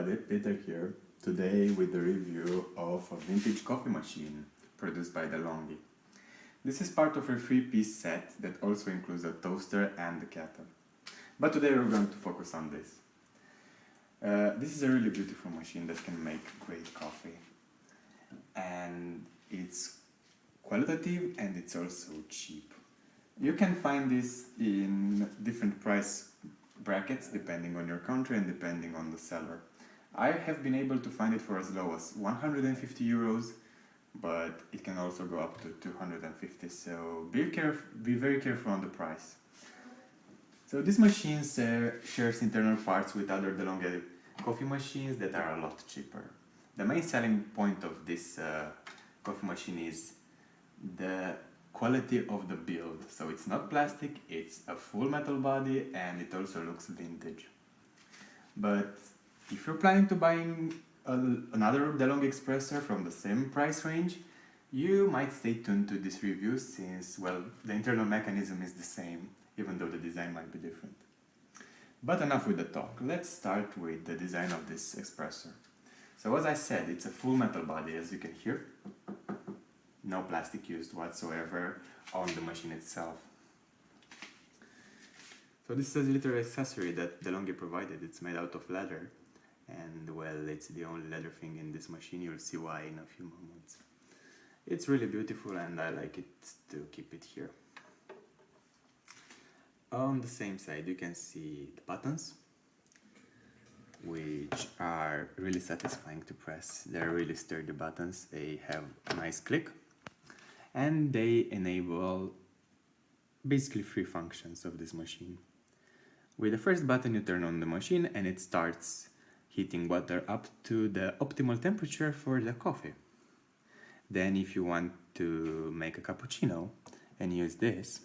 everybody, Peter here, today with the review of a vintage coffee machine produced by DeLonghi. This is part of a 3-piece set that also includes a toaster and a kettle. But today we're going to focus on this. This is a really beautiful machine that can make great coffee. And it's qualitative and it's also cheap. You can find this in different price brackets depending on your country and depending on the seller. I have been able to find it for as low as 150 euros, but it can also go up to 250, so be very careful on the price. So this machine shares internal parts with other DeLonghi coffee machines that are a lot cheaper. The main selling point of this coffee machine is the quality of the build. So it's not plastic, it's a full metal body and it also looks vintage. But if you're planning to buying another DeLonghi espresso from the same price range, you might stay tuned to this review since, well, the internal mechanism is the same, even though the design might be different. But enough with the talk, let's start with the design of this espresso. So as I said, it's a full metal body, as you can hear. No plastic used whatsoever on the machine itself. So this is a little accessory that DeLonghi provided. It's made out of leather, and well, it's the only leather thing in this machine. You'll see why in a few moments. It's really beautiful and I like it to keep it here. On the same side you can see the buttons, which are really satisfying to press. They're really sturdy buttons, they have a nice click, and they enable basically 3 functions of this machine. With the first button you turn on the machine and it starts heating water up to the optimal temperature for the coffee. Then if you want to make a cappuccino and use this,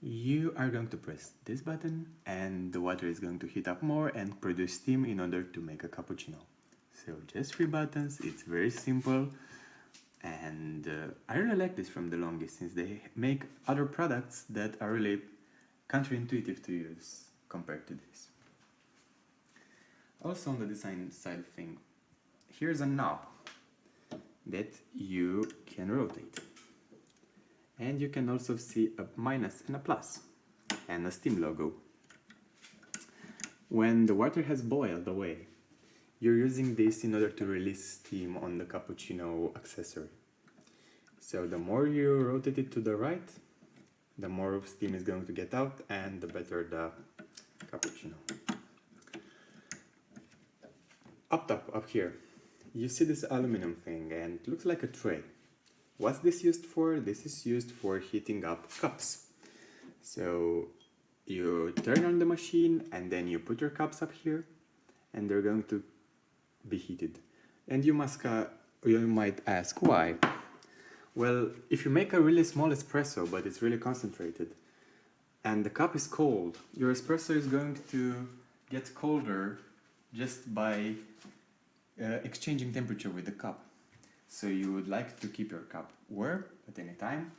you are going to press this button and the water is going to heat up more and produce steam in order to make a cappuccino. So just 3 buttons, it's very simple, and I really like this from DeLonghi since they make other products that are really counterintuitive to use compared to this. Also on the design side of thing, here's a knob that you can rotate. And you can also see a minus and a plus and a steam logo. When the water has boiled away, you're using this in order to release steam on the cappuccino accessory. So the more you rotate it to the right, the more steam is going to get out and the better the cappuccino. Up top, up here, you see this aluminum thing and it looks like a tray. What's this used for? This is used for heating up cups. So you turn on the machine and then you put your cups up here and they're going to be heated. And you might ask why? Well, if you make a really small espresso but it's really concentrated and the cup is cold, your espresso is going to get colder just by exchanging temperature with the cup. So you would like to keep your cup warm at any time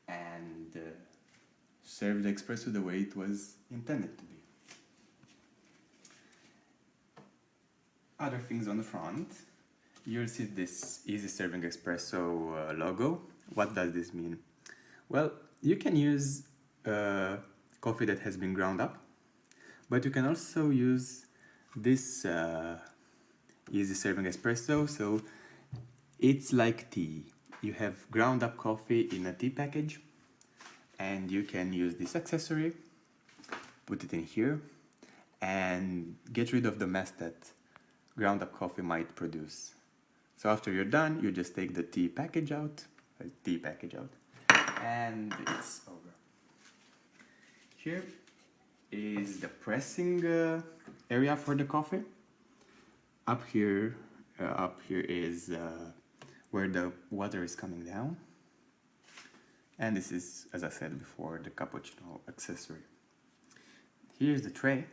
and serve the espresso the way it was intended to be. Other things on the front, you'll see this Easy Serving Espresso logo. What does this mean? Well, you can use coffee that has been ground up, but you can also use this Easy Serving Espresso. So it's like tea. You have ground up coffee in a tea package and you can use this accessory, put it in here and get rid of the mess that ground up coffee might produce. So after you're done, you just take the tea package out, and it's over. Here is the pressing area for the coffee. Up here is where the water is coming down, and this is, as I said before, the cappuccino accessory. Here's the tray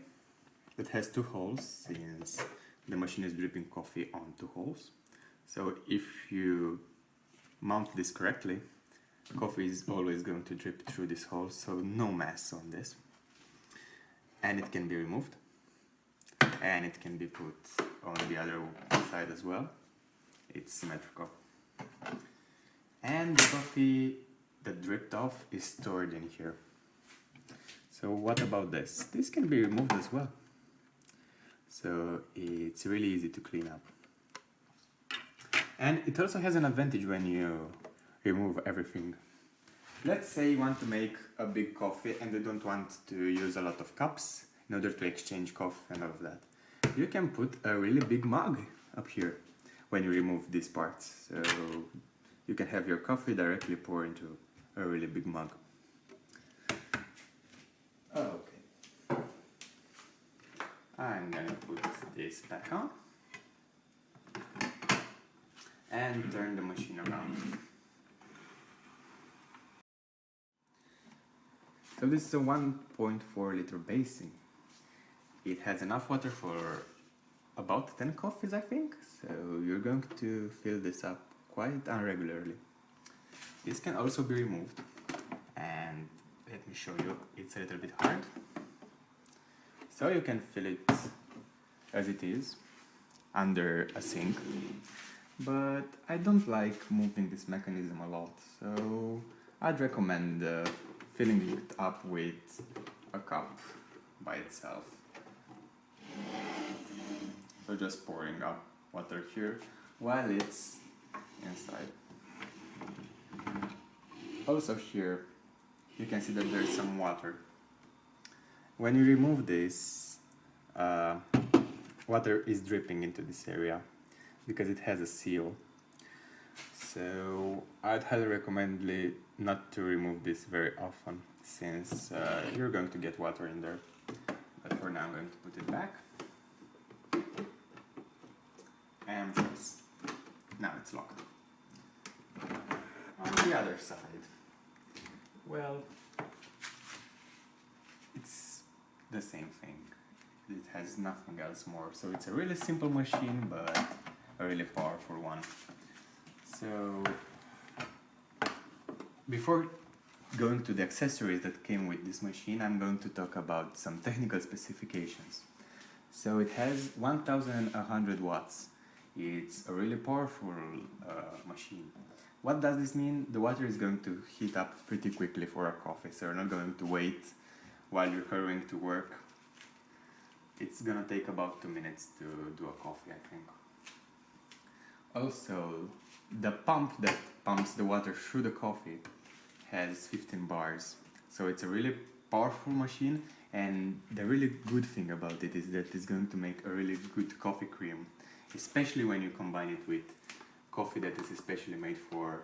that has 2 holes since the machine is dripping coffee on 2 holes. So if you mount this correctly, coffee is always going to drip through this hole, so no mess on this. And it can be removed. and it can be put on the other side as well. It's symmetrical. And the coffee that dripped off is stored in here. So what about this? This can be removed as well. So it's really easy to clean up. And it also has an advantage when you remove everything. Let's say you want to make a big coffee and you don't want to use a lot of cups in order to exchange coffee and all of that. You can put a really big mug up here when you remove these parts. So you can have your coffee directly pour into a really big mug. Okay. I'm gonna put this back on and turn the machine around. So this is a 1.4 liter basin. It has enough water for about 10 coffees, I think. So you're going to fill this up quite irregularly. This can also be removed, and let me show you, it's a little bit hard. So you can fill it as it is under a sink, but I don't like moving this mechanism a lot, so I'd recommend filling it up with a cup by itself. So just pouring up water here while it's inside. Also here you can see that there's some water. When you remove this, water is dripping into this area because it has a seal. So I'd highly recommend not to remove this very often, since you're going to get water in there. But for now I'm going to put it back. And press. Now it's locked. On the other side, well, it's the same thing. It has nothing else more. So it's a really simple machine, but a really powerful one. So before going to the accessories that came with this machine, I'm going to talk about some technical specifications. So it has 1100 watts. It's a really powerful machine. What does this mean? The water is going to heat up pretty quickly for a coffee, so you're not going to wait while you're hurrying to work. It's gonna take about 2 minutes to do a coffee, I think. Also, the pump that pumps the water through the coffee has 15 bars. So it's a really powerful machine, and the really good thing about it is that it's going to make a really good coffee cream, especially when you combine it with coffee that is especially made for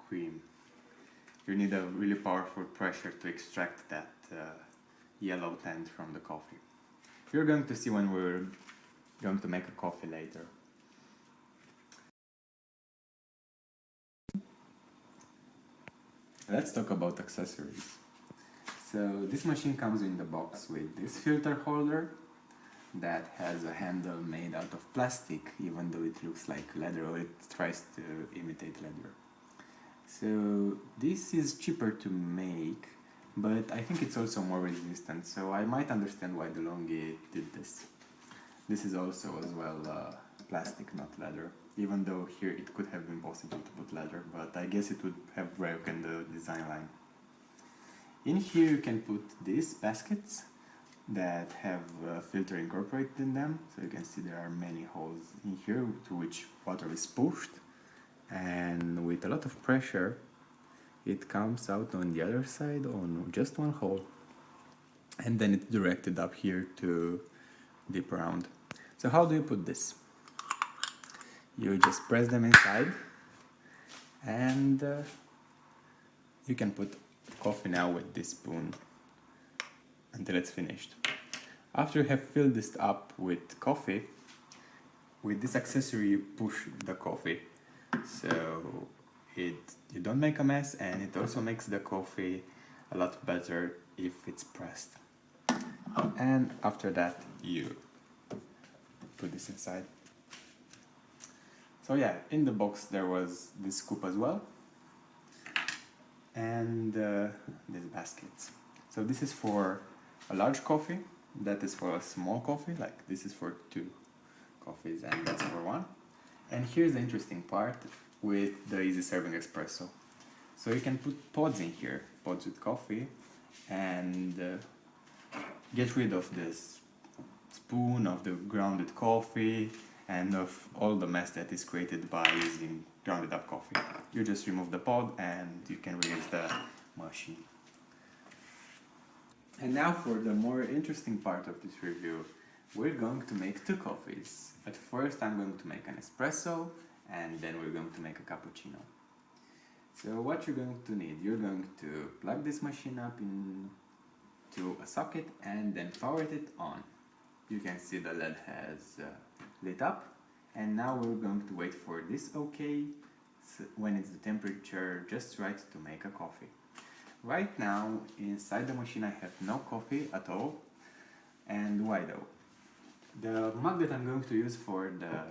cream. You need a really powerful pressure to extract that yellow tint from the coffee. You're going to see when we're going to make a coffee later. Let's talk about accessories. So this machine comes in the box with this filter holder that has a handle made out of plastic, even though it looks like leather, or it tries to imitate leather. So this is cheaper to make, but I think it's also more resistant, so I might understand why DeLonghi did this. This is also as well plastic, not leather, even though here it could have been possible to put leather, but I guess it would have broken the design line. In here you can put these baskets that have a filter incorporated in them, so you can see there are many holes in here to which water is pushed, and with a lot of pressure it comes out on the other side on just one hole, and then it's directed up here to dip around. So how do you put this? You just press them inside, and you can put coffee now with this spoon until it's finished. After you have filled this up with coffee, with this accessory you push the coffee, so you don't make a mess, and it also makes the coffee a lot better if it's pressed. And after that you put this inside. So yeah, in the box there was this scoop as well, and these baskets. So this is for a large coffee That is for a small coffee, like this is for 2 coffees and that's for 1. And here's the interesting part with the easy serving espresso. So you can put pods in here, pods with coffee, and get rid of this spoon, of the grounded coffee, and of all the mess that is created by using grounded up coffee. You just remove the pod and you can release the machine. And now for the more interesting part of this review. We're going to make 2 coffees. At first I'm going to make an espresso, and then we're going to make a cappuccino. So what you're going to need, you're going to plug this machine up into a socket and then power it on. You can see the LED has lit up, and now we're going to wait for this OK when it's the temperature just right to make a coffee. Right now inside the machine I have no coffee at all. And why though? The mug that I'm going to use for the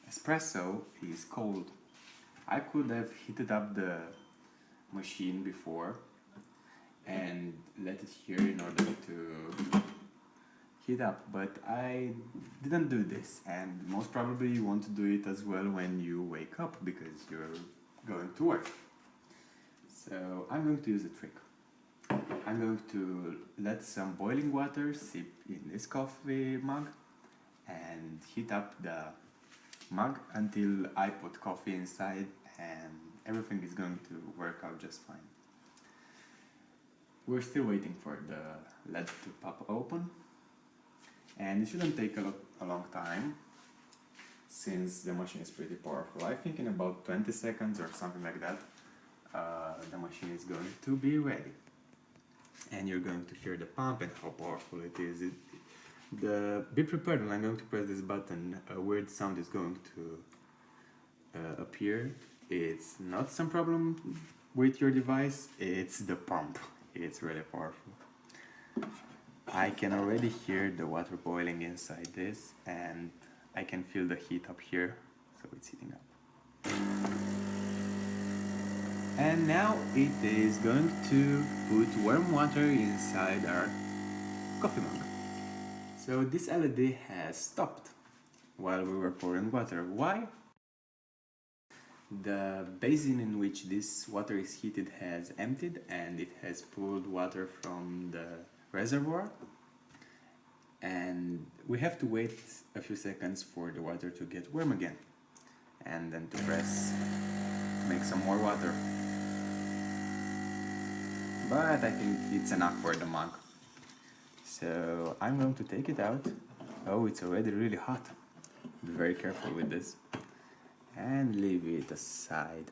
espresso is cold. I could have heated up the machine before and let it here in order to heat up, but I didn't do this, and most probably you want to do it as well when you wake up because you're going to work. So I'm going to use a trick. I'm going to let some boiling water sip in this coffee mug and heat up the mug until I put coffee inside, and everything is going to work out just fine. We're still waiting for the LED to pop open, and it shouldn't take a long time since the machine is pretty powerful. I think in about 20 seconds or something like that, the machine is going to be ready. And you're going to hear the pump and how powerful it is. Be prepared when I'm going to press this button, a weird sound is going to appear. It's not some problem with your device, it's the pump. It's really powerful. I can already hear the water boiling inside this, and I can feel the heat up here, so it's heating up. And now it is going to put warm water inside our coffee mug. So this LED has stopped while we were pouring water. Why? The basin in which this water is heated has emptied, and it has pulled water from the reservoir. And we have to wait a few seconds for the water to get warm again, and then to press to make some more water. But I think it's enough for the mug. So I'm going to take it out. Oh, it's already really hot. Be very careful with this. And leave it aside.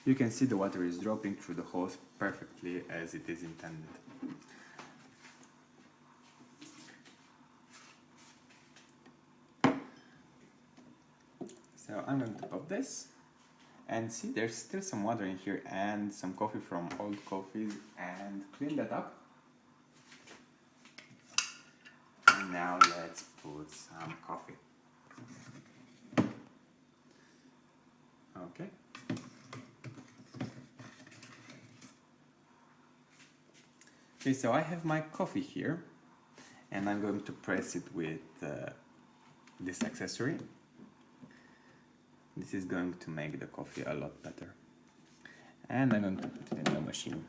You can see the water is dropping through the hose perfectly as it is intended. So I'm going to pop this. And see, there's still some water in here and some coffee from old coffees, and clean that up. And now let's put some coffee. Okay. Okay, so I have my coffee here, and I'm going to press it with this accessory. This is going to make the coffee a lot better. And I'm going to put it in the machine.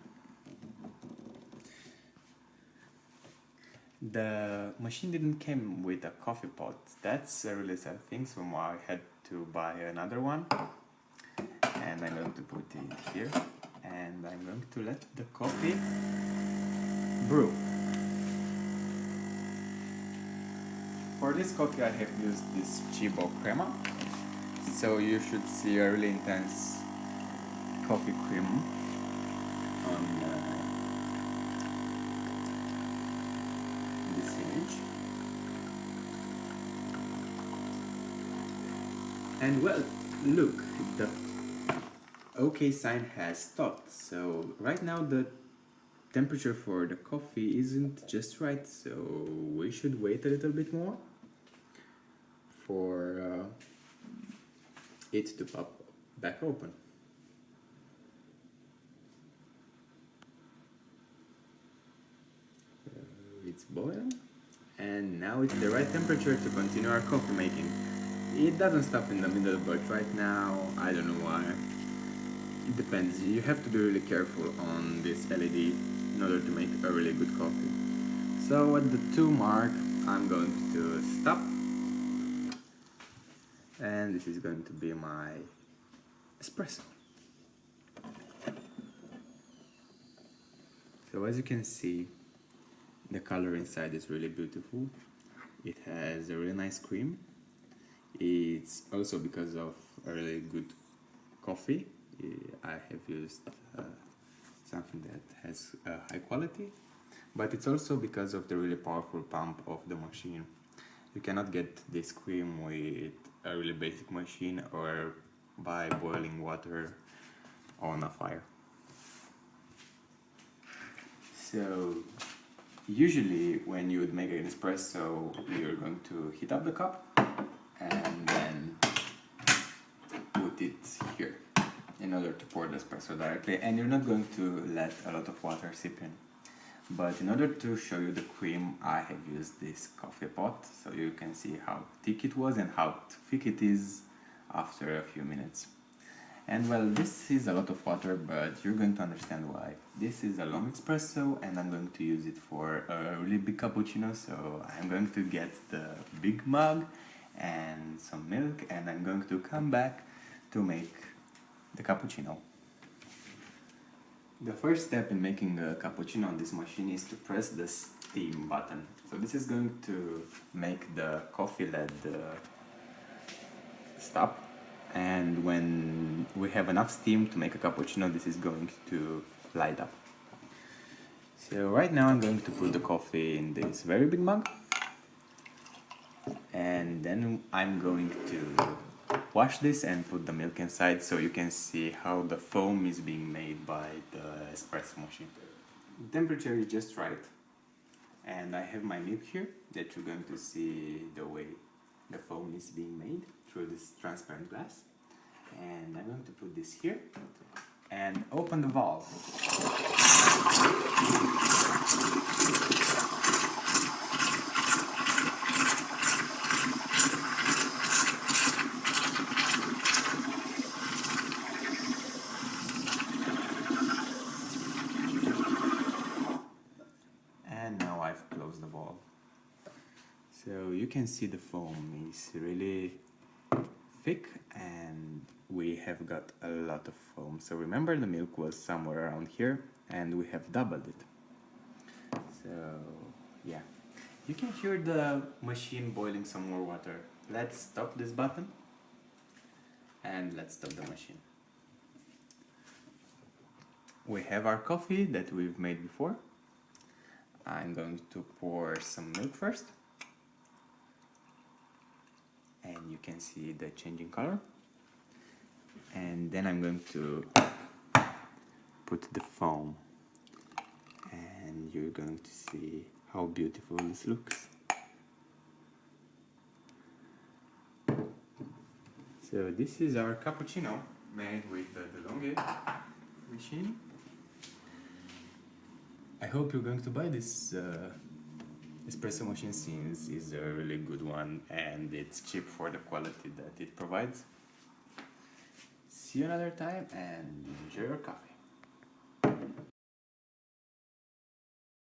The machine didn't come with a coffee pot. That's a really sad thing, so I had to buy another one. And I'm going to put it here. And I'm going to let the coffee brew. For this coffee I have used this Crema. So you should see a really intense coffee cream on this image. And well, look, the OK sign has stopped. So right now the temperature for the coffee isn't just right, so we should wait a little bit more for it to pop back open. It's boiling. And now it's the right temperature to continue our coffee making. It doesn't stop in the middle, but right now, I don't know why. It depends. You have to be really careful on this LED in order to make a really good coffee. So at the 2 mark, I'm going to stop. And this is going to be my espresso. So as you can see, the color inside is really beautiful. It has a really nice cream. It's also because of a really good coffee. I have used something that has high quality, but it's also because of the really powerful pump of the machine. You cannot get this cream with a really basic machine or by boiling water on a fire. So usually when you would make an espresso, you're going to heat up the cup and then put it here in order to pour the espresso directly, and you're not going to let a lot of water seep in. But in order to show you the cream, I have used this coffee pot, so you can see how thick it was and how thick it is after a few minutes. And well, this is a lot of water, but you're going to understand why. This is a long espresso and I'm going to use it for a really big cappuccino, so I'm going to get the big mug and some milk, and I'm going to come back to make the cappuccino. The first step in making a cappuccino on this machine is to press the steam button. So this is going to make the coffee LED stop, and when we have enough steam to make a cappuccino, this is going to light up. So right now I'm going to put the coffee in this very big mug, and then I'm going to wash this and put the milk inside so you can see how the foam is being made by the espresso machine. The temperature is just right, and I have my milk here that you're going to see the way the foam is being made through this transparent glass. And I'm going to put this here and open the valve. And now I've closed the valve. So you can see the foam is really thick and we have got a lot of foam. So remember, the milk was somewhere around here and we have doubled it. So yeah, you can hear the machine boiling some more water. Let's stop this button and let's stop the machine. We have our coffee that we've made before. I'm going to pour some milk first, and you can see the changing color. And then I'm going to put the foam, and you're going to see how beautiful this looks. So this is our cappuccino made with the DeLonghi machine. I hope you're going to buy this espresso machine, since it's a really good one and it's cheap for the quality that it provides. See you another time and enjoy your coffee.